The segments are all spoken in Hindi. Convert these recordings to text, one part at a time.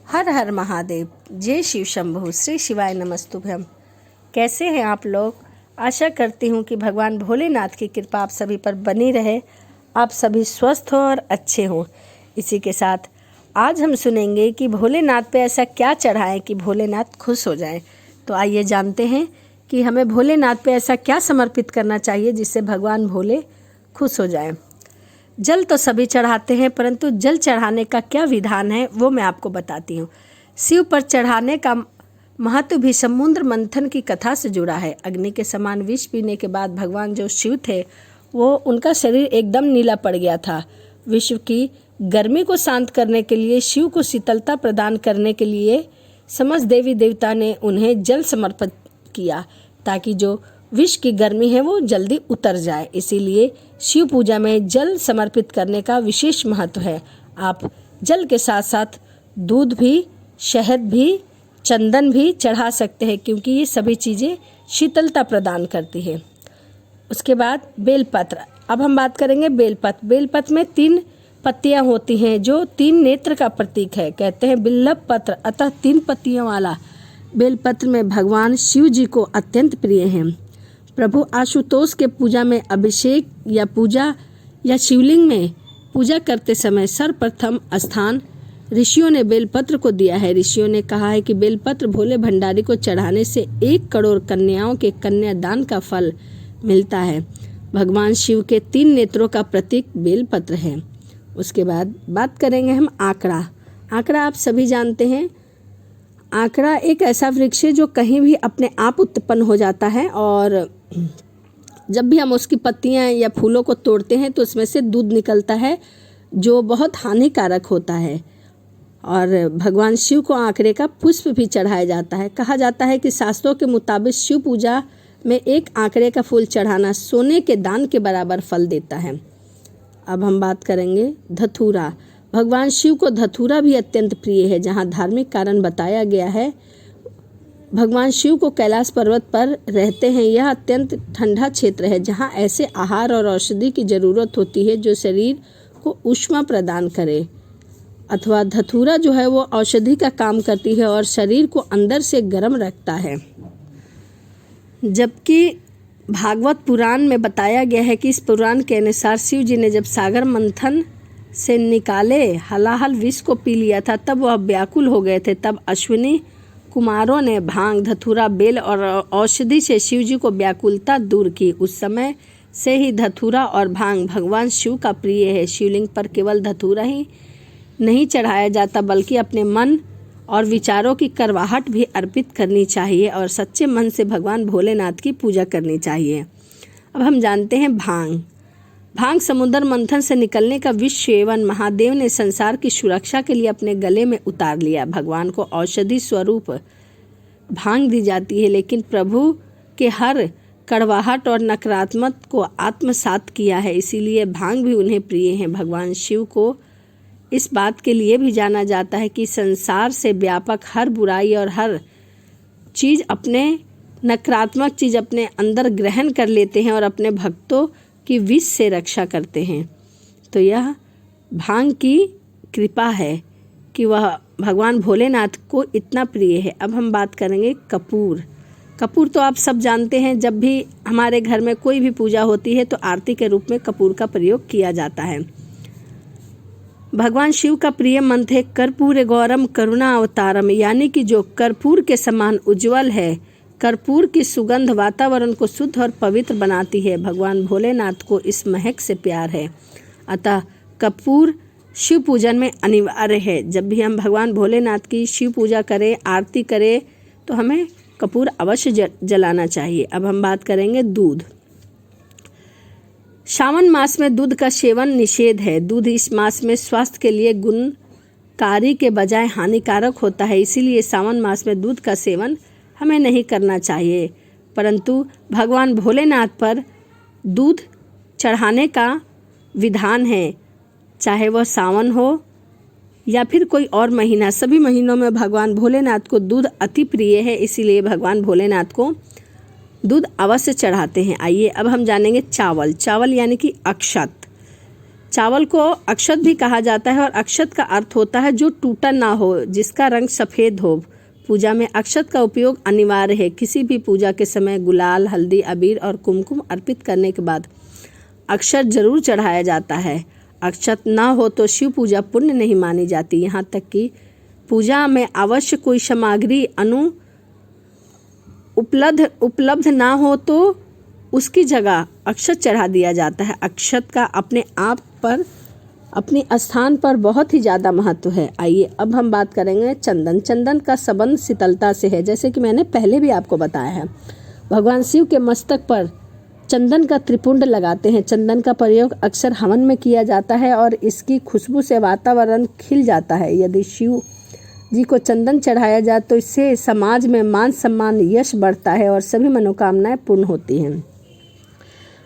हर हर महादेव। जय शिव शंभु। श्री शिवाय नमस्तुभ्यम। कैसे हैं आप लोग? आशा करती हूँ कि भगवान भोलेनाथ की कृपा आप सभी पर बनी रहे, आप सभी स्वस्थ हो और अच्छे हो। इसी के साथ आज हम सुनेंगे कि भोलेनाथ पे ऐसा क्या चढ़ाएं कि भोलेनाथ खुश हो जाएं। तो आइए जानते हैं कि हमें भोलेनाथ पे ऐसा क्या समर्पित करना चाहिए जिससे भगवान भोले खुश हो जाएं। जल तो सभी चढ़ाते हैं, परंतु जल चढ़ाने का क्या विधान है वो मैं आपको बताती हूँ। शिव पर चढ़ाने का महत्व भी समुद्र मंथन की कथा से जुड़ा है। अग्नि के समान विष पीने के बाद भगवान जो शिव थे वो उनका शरीर एकदम नीला पड़ गया था। विश्व की गर्मी को शांत करने के लिए, शिव को शीतलता प्रदान करने के लिए समस्त देवी देवता ने उन्हें जल समर्पित किया ताकि जो विष की गर्मी है वो जल्दी उतर जाए। इसीलिए शिव पूजा में जल समर्पित करने का विशेष महत्व है। आप जल के साथ साथ दूध भी, शहद भी, चंदन भी चढ़ा सकते हैं क्योंकि ये सभी चीज़ें शीतलता प्रदान करती है। उसके बाद बेलपत्र। अब हम बात करेंगे बेलपत्र। बेलपत्र में 3 पत्तियां होती हैं जो 3 नेत्र का प्रतीक है। कहते हैं बिल्लभ पत्र, अतः 3 पत्तियों वाला बेलपत्र में भगवान शिव जी को अत्यंत प्रिय हैं। प्रभु आशुतोष के पूजा में अभिषेक या पूजा या शिवलिंग में पूजा करते समय सर्वप्रथम स्थान ऋषियों ने बेलपत्र को दिया है। ऋषियों ने कहा है कि बेलपत्र भोले भंडारी को चढ़ाने से 1 करोड़ कन्याओं के कन्यादान का फल मिलता है। भगवान शिव के 3 नेत्रों का प्रतीक बेलपत्र है। उसके बाद बात करेंगे हम आंकड़ा। आंकड़ा आप सभी जानते हैं। आंकड़ा एक ऐसा वृक्ष है जो कहीं भी अपने आप उत्पन्न हो जाता है और जब भी हम उसकी पत्तियां या फूलों को तोड़ते हैं तो उसमें से दूध निकलता है जो बहुत हानिकारक होता है। और भगवान शिव को आंकड़े का पुष्प भी चढ़ाया जाता है। कहा जाता है कि शास्त्रों के मुताबिक शिव पूजा में 1 आंकड़े का फूल चढ़ाना सोने के दान के बराबर फल देता है। अब हम बात करेंगे धतूरा। भगवान शिव को धतूरा भी अत्यंत प्रिय है। जहाँ धार्मिक कारण बताया गया है, भगवान शिव को कैलाश पर्वत पर रहते हैं। यह अत्यंत ठंडा क्षेत्र है जहाँ ऐसे आहार और औषधि की जरूरत होती है जो शरीर को ऊष्मा प्रदान करे। अथवा धतूरा जो है वो औषधि का काम करती है और शरीर को अंदर से गर्म रखता है। जबकि भागवत पुराण में बताया गया है कि इस पुराण के अनुसार शिव जी ने जब सागर मंथन से निकाले हलाहल विष को पी लिया था तब वह व्याकुल हो गए थे। तब अश्विनी कुमारों ने भांग, धतूरा, बेल और औषधि से शिव जी को व्याकुलता दूर की। उस समय से ही धतूरा और भांग भगवान शिव का प्रिय है। शिवलिंग पर केवल धतूरा ही नहीं चढ़ाया जाता बल्कि अपने मन और विचारों की करवाहट भी अर्पित करनी चाहिए और सच्चे मन से भगवान भोलेनाथ की पूजा करनी चाहिए। अब हम जानते हैं भांग। भांग समुद्र मंथन से निकलने का विष सेवन महादेव ने संसार की सुरक्षा के लिए अपने गले में उतार लिया। भगवान को औषधि स्वरूप भांग दी जाती है, लेकिन प्रभु के हर कड़वाहट और नकारात्मक को आत्मसात किया है, इसीलिए भांग भी उन्हें प्रिय है। भगवान शिव को इस बात के लिए भी जाना जाता है कि संसार से व्यापक हर बुराई और हर चीज़ अपने नकारात्मक चीज़ अपने अंदर ग्रहण कर लेते हैं और अपने भक्तों की विष से रक्षा करते हैं। तो यह भांग की कृपा है कि वह भगवान भोलेनाथ को इतना प्रिय है। अब हम बात करेंगे कपूर। कपूर तो आप सब जानते हैं, जब भी हमारे घर में कोई भी पूजा होती है तो आरती के रूप में कपूर का प्रयोग किया जाता है। भगवान शिव का प्रिय मंत्र है कर्पूर गौरम करुणा अवतारम, यानी कि जो कर्पूर के समान उज्जवल है। कर्पूर की सुगंध वातावरण को शुद्ध और पवित्र बनाती है। भगवान भोलेनाथ को इस महक से प्यार है, अतः कपूर शिव पूजन में अनिवार्य है। जब भी हम भगवान भोलेनाथ की शिव पूजा करें, आरती करें तो हमें कपूर अवश्य जलाना चाहिए। अब हम बात करेंगे दूध। श्रावण मास में दूध का सेवन निषेध है। दूध इस मास में स्वास्थ्य के लिए गुणकारी के बजाय हानिकारक होता है, इसीलिए श्रावण मास में दूध का सेवन हमें नहीं करना चाहिए। परंतु भगवान भोलेनाथ पर दूध चढ़ाने का विधान है, चाहे वह सावन हो या फिर कोई और महीना। सभी महीनों में भगवान भोलेनाथ को दूध अति प्रिय है, इसीलिए भगवान भोलेनाथ को दूध अवश्य चढ़ाते हैं। आइए अब हम जानेंगे चावल। चावल यानी कि अक्षत। चावल को अक्षत भी कहा जाता है और अक्षत का अर्थ होता है जो टूटा ना हो, जिसका रंग सफ़ेद हो। पूजा में अक्षत का उपयोग अनिवार्य है। किसी भी पूजा के समय गुलाल, हल्दी, अबीर और कुमकुम अर्पित करने के बाद अक्षत जरूर चढ़ाया जाता है। अक्षत ना हो तो शिव पूजा पुण्य नहीं मानी जाती। यहाँ तक कि पूजा में अवश्य कोई सामग्री उपलब्ध ना हो तो उसकी जगह अक्षत चढ़ा दिया जाता है। अक्षत का अपने आप पर, अपने स्थान पर बहुत ही ज़्यादा महत्व है। आइए अब हम बात करेंगे चंदन। चंदन का संबंध शीतलता से है, जैसे कि मैंने पहले भी आपको बताया है। भगवान शिव के मस्तक पर चंदन का त्रिपुंड लगाते हैं। चंदन का प्रयोग अक्सर हवन में किया जाता है और इसकी खुशबू से वातावरण खिल जाता है। यदि शिव जी को चंदन चढ़ाया जाए तो इससे समाज में मान सम्मान, यश बढ़ता है और सभी मनोकामनाएं पूर्ण होती हैं।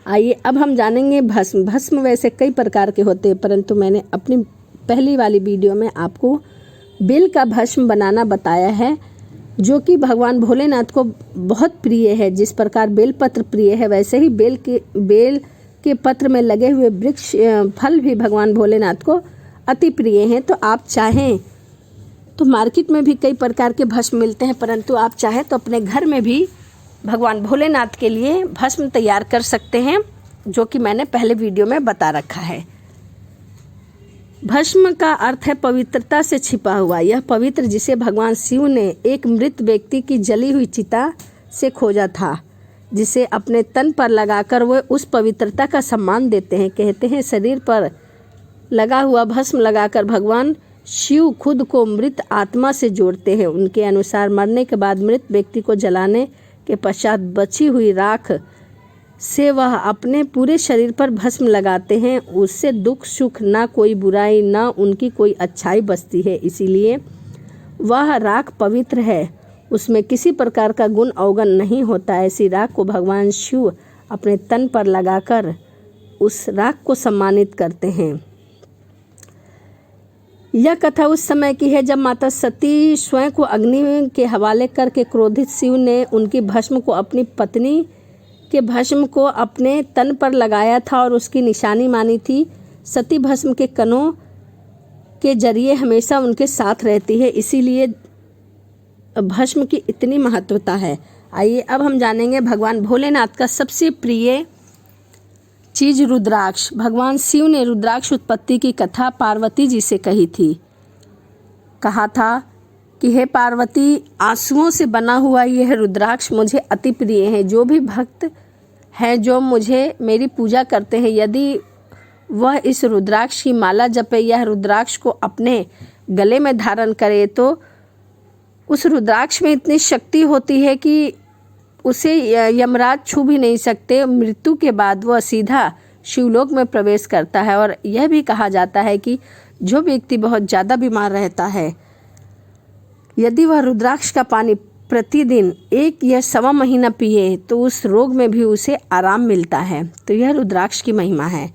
आइए अब हम जानेंगे भस्म। भस्म वैसे कई प्रकार के होते हैं, परंतु मैंने अपनी पहली वाली वीडियो में आपको बेल का भस्म बनाना बताया है, जो कि भगवान भोलेनाथ को बहुत प्रिय है। जिस प्रकार बेलपत्र प्रिय है, वैसे ही बेल के पत्र में लगे हुए वृक्ष फल भी भगवान भोलेनाथ को अति प्रिय हैं। तो आप चाहें तो मार्केट में भी कई प्रकार के भस्म मिलते हैं, परंतु आप चाहें तो अपने घर में भी भगवान भोलेनाथ के लिए भस्म तैयार कर सकते हैं, जो कि मैंने पहले वीडियो में बता रखा है। भस्म का अर्थ है पवित्रता से छिपा हुआ। यह पवित्र जिसे भगवान शिव ने एक मृत व्यक्ति की जली हुई चिता से खोजा था, जिसे अपने तन पर लगाकर वे उस पवित्रता का सम्मान देते हैं। कहते हैं शरीर पर लगा हुआ भस्म लगाकर भगवान शिव खुद को मृत आत्मा से जोड़ते हैं। उनके अनुसार मरने के बाद मृत व्यक्ति को जलाने के पश्चात बची हुई राख से वह अपने पूरे शरीर पर भस्म लगाते हैं। उससे दुख सुख, ना कोई बुराई, ना उनकी कोई अच्छाई बचती है। इसीलिए वह राख पवित्र है, उसमें किसी प्रकार का गुण अवगुण नहीं होता। ऐसी राख को भगवान शिव अपने तन पर लगाकर उस राख को सम्मानित करते हैं। यह कथा उस समय की है जब माता सती स्वयं को अग्नि के हवाले करके क्रोधित शिव ने उनकी भस्म को अपनी पत्नी के भस्म को अपने तन पर लगाया था और उसकी निशानी मानी थी। सती भस्म के कणों के जरिए हमेशा उनके साथ रहती है, इसीलिए भस्म की इतनी महत्वता है। आइए अब हम जानेंगे भगवान भोलेनाथ का सबसे प्रिय चीज रुद्राक्ष। भगवान शिव ने रुद्राक्ष उत्पत्ति की कथा पार्वती जी से कही थी। कहा था कि हे पार्वती, आंसुओं से बना हुआ यह रुद्राक्ष मुझे अति प्रिय है। जो भी भक्त हैं जो मेरी पूजा करते हैं, यदि वह इस रुद्राक्ष की माला जपे, यह रुद्राक्ष को अपने गले में धारण करे, तो उस रुद्राक्ष में इतनी शक्ति होती है कि उसे यमराज छू भी नहीं सकते। मृत्यु के बाद वह सीधा शिवलोक में प्रवेश करता है। और यह भी कहा जाता है कि जो व्यक्ति बहुत ज़्यादा बीमार रहता है, यदि वह रुद्राक्ष का पानी प्रतिदिन 1 या 1.25 महीना पिए तो उस रोग में भी उसे आराम मिलता है। तो यह रुद्राक्ष की महिमा है।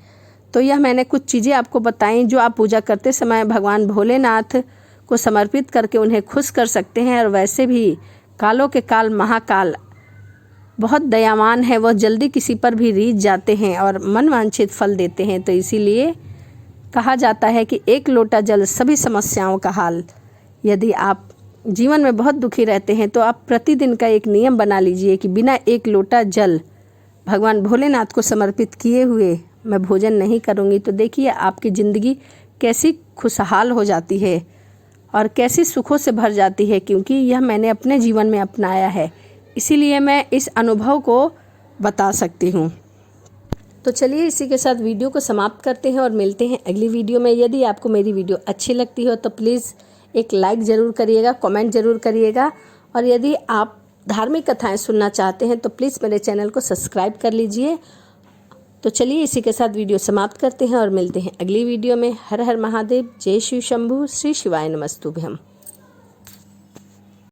तो यह मैंने कुछ चीज़ें आपको बताई जो आप पूजा करते समय भगवान भोलेनाथ को समर्पित करके उन्हें खुश कर सकते हैं। और वैसे भी कालों के काल महाकाल बहुत दयावान है, वह जल्दी किसी पर भी रीझ जाते हैं और मनवांछित फल देते हैं। तो इसीलिए कहा जाता है कि 1 लोटा जल सभी समस्याओं का हाल। यदि आप जीवन में बहुत दुखी रहते हैं तो आप प्रतिदिन का एक नियम बना लीजिए कि बिना 1 लोटा जल भगवान भोलेनाथ को समर्पित किए हुए मैं भोजन नहीं करूँगी। तो देखिए आपकी ज़िंदगी कैसी खुशहाल हो जाती है और कैसी सुखों से भर जाती है, क्योंकि यह मैंने अपने जीवन में अपनाया है, इसीलिए मैं इस अनुभव को बता सकती हूँ। तो चलिए इसी के साथ वीडियो को समाप्त करते हैं और मिलते हैं अगली वीडियो में। यदि आपको मेरी वीडियो अच्छी लगती हो तो प्लीज़ एक लाइक ज़रूर करिएगा, कमेंट ज़रूर करिएगा। और यदि आप धार्मिक कथाएं सुनना चाहते हैं तो प्लीज़ मेरे चैनल को सब्सक्राइब कर लीजिए। तो चलिए इसी के साथ वीडियो समाप्त करते हैं और मिलते हैं अगली वीडियो में। हर हर महादेव, जय शिव शंभू, श्री शिवाय नमस्तुभ्यम।